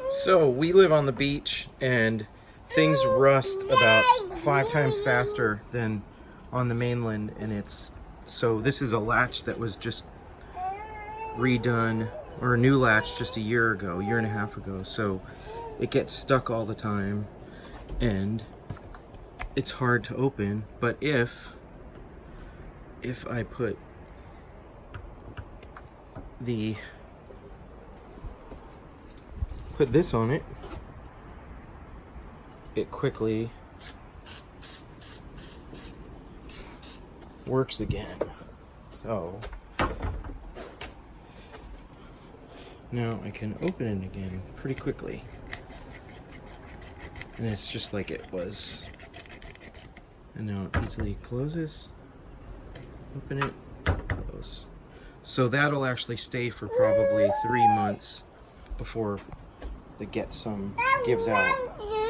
So we live on the beach and things rust about 5 times faster than on the mainland, and so this is a latch that was just redone, or a new latch just a year and a half ago. So it gets stuck all the time and it's hard to open. But if I put this on it, it quickly works again. So now I can open it again pretty quickly, and it's just like it was. And now it easily closes. Open it, close. So that'll actually stay for probably 3 months before the GetSome gives out.